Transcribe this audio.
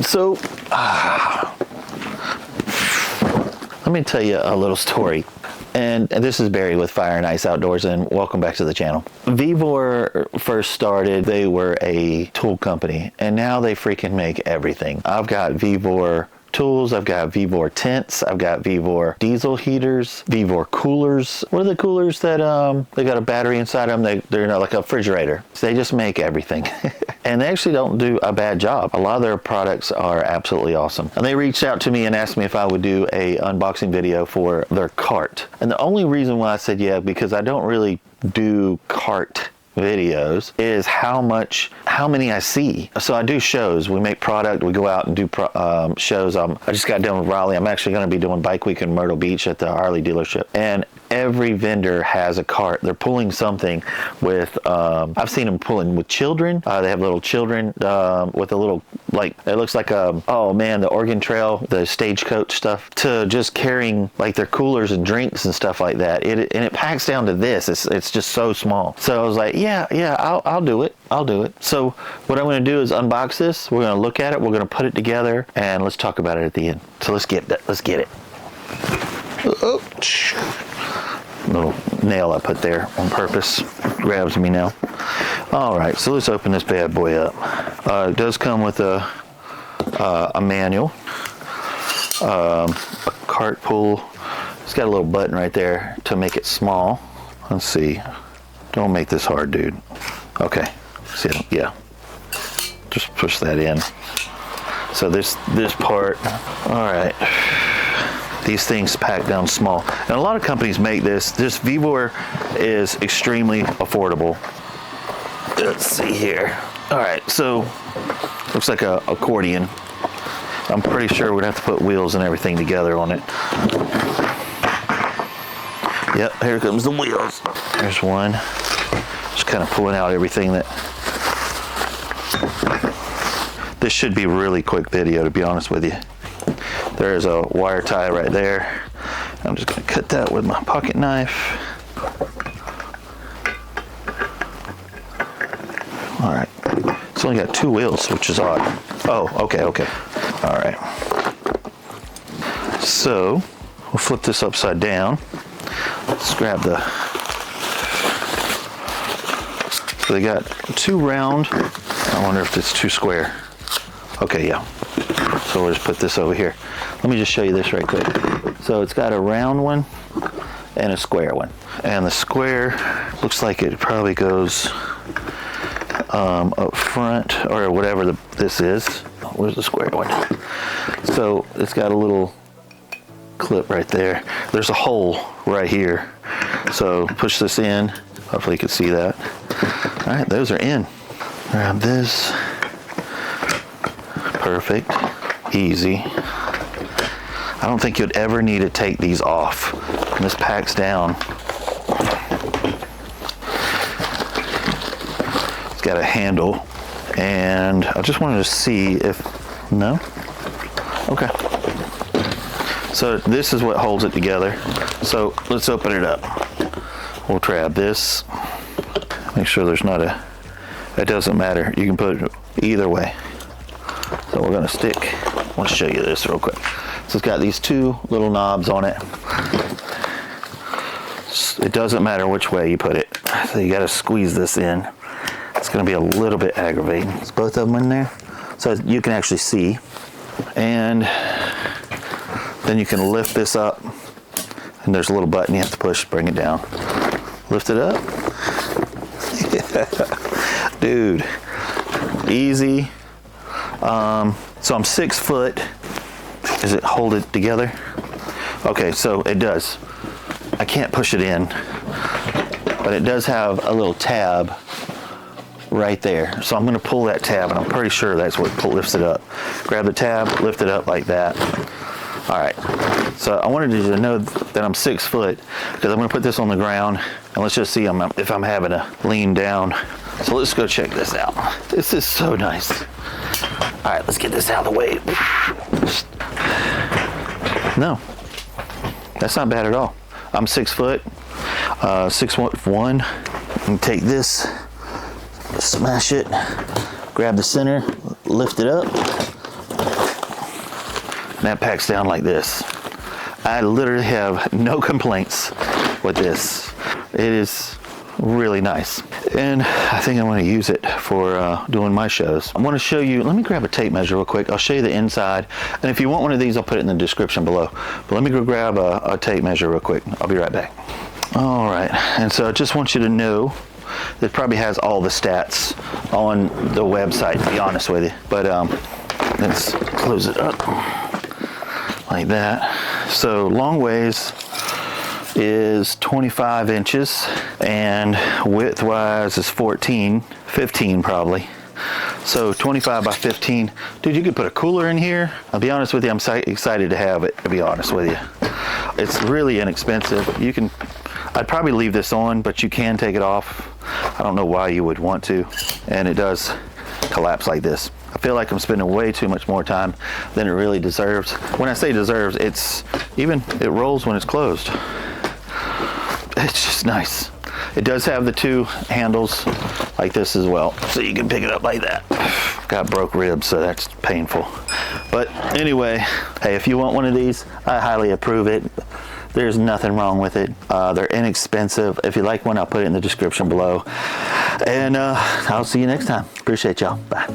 So, let me tell you a little story. And this is Barry with FaO&x Outdoors, and welcome back to the channel. Vevor first started, they were a tool company, and now they freaking make everything. I've got Vevor tools, I've got Vevor tents, I've got Vevor diesel heaters, Vevor coolers. What are the coolers that they got a battery inside them? They're not like a refrigerator. So they just make everything. And they actually don't do a bad job. A lot of their products are absolutely awesome. And they reached out to me and asked me if I would do a unboxing video for their cart. And the only reason why I said yeah, because I don't really do cart videos, is how many I see. So I do shows, we make product, we go out and do shows. I just got done with Raleigh. I'm actually going to be doing Bike Week in Myrtle Beach at the Harley dealership, and every vendor has a cart. They're pulling something with I've seen them pulling with children. They have little children with a little, like, it looks like oh man, the Oregon Trail, the stagecoach stuff, to just carrying like their coolers and drinks and stuff like that. And it packs down to this. It's just so small. So I was like, yeah, I'll do it. I'll do it. So what I'm going to do is unbox this. We're going to look at it. We're going to put it together, and let's talk about it at the end. So let's get it. Oh, little nail I put there on purpose grabs me now. All right, so let's open this bad boy up. It does come with a manual, a cart pull. It's got a little button right there to make it small. Let's see. Don't make this hard, dude. Okay. See, yeah. Just push that in. So this part. All right. These things pack down small. And a lot of companies make this. This Vevor is extremely affordable. Let's see here. All right, so looks like a accordion. I'm pretty sure we'd have to put wheels and everything together on it. Yep, here comes the wheels. There's one. Just kind of pulling out everything that... This should be a really quick video, to be honest with you. There's a wire tie right there. I'm just going to cut that with my pocket knife. All right. It's only got 2 wheels, which is odd. Oh, okay. All right. So we'll flip this upside down. Let's grab the... So they got 2 round. I wonder if it's 2 square. Okay, yeah. So we'll just put this over here. Let me just show you this right quick. So it's got a round one and a square one. And the square looks like it probably goes up front, or whatever this is. Where's the square one? So it's got a little clip right there. There's a hole right here. So push this in. Hopefully you can see that. All right, those are in. Grab this. Perfect. Easy. I don't think you'd ever need to take these off. And this packs down. It's got a handle, and I just wanted to see if, no? Okay. So this is what holds it together. So let's open it up. We'll grab this. Make sure there's not a, it doesn't matter. You can put it either way. So we're gonna stick, I'll show you this real quick. So it's got these 2 little knobs on it. It doesn't matter which way you put it. So you gotta squeeze this in. It's gonna be a little bit aggravating. It's both of them in there. So you can actually see. And then you can lift this up. And there's a little button you have to push, bring it down. Lift it up. Dude, easy. So I'm 6 foot. Does it hold it together? Okay, so it does. I can't push it in, but it does have a little tab right there. So I'm going to pull that tab, and I'm pretty sure that's what lifts it up. Grab the tab, lift it up like that. All right. So I wanted you to know that I'm 6 foot, because I'm going to put this on the ground, and let's just see if I'm having to lean down. So let's go check this out. This is so nice. All right, let's get this out of the way. No, that's not bad at all. I'm 6 foot, 6'1". And take this, smash it, grab the center, lift it up, And that packs down like this. I literally have no complaints with this. It is really nice. And I think I'm going to use it for doing my shows. I want to show you, let me grab a tape measure real quick. I'll show you the inside. And if you want one of these, I'll put it in the description below. But let me go grab a tape measure real quick. I'll be right back. All right, and so I just want you to know it probably has all the stats on the website, to be honest with you. But let's close it up like that. So long ways is 25 inches and width-wise is 15 probably. So 25 by 15. Dude, you could put a cooler in here. I'll be honest with you, I'm excited to have it, to be honest with you. It's really inexpensive. I'd probably leave this on, but you can take it off. I don't know why you would want to. And it does collapse like this. I feel like I'm spending way too much more time than it really deserves. When I say deserves, it rolls when it's closed. It's just nice. It does have the two handles like this as well, so you can pick it up like that. Got broke ribs, so that's painful. But anyway, hey, if you want one of these, I highly approve it. There's nothing wrong with it. They're inexpensive. If you like one, I'll put it in the description below. And I'll see you next time. Appreciate y'all. Bye.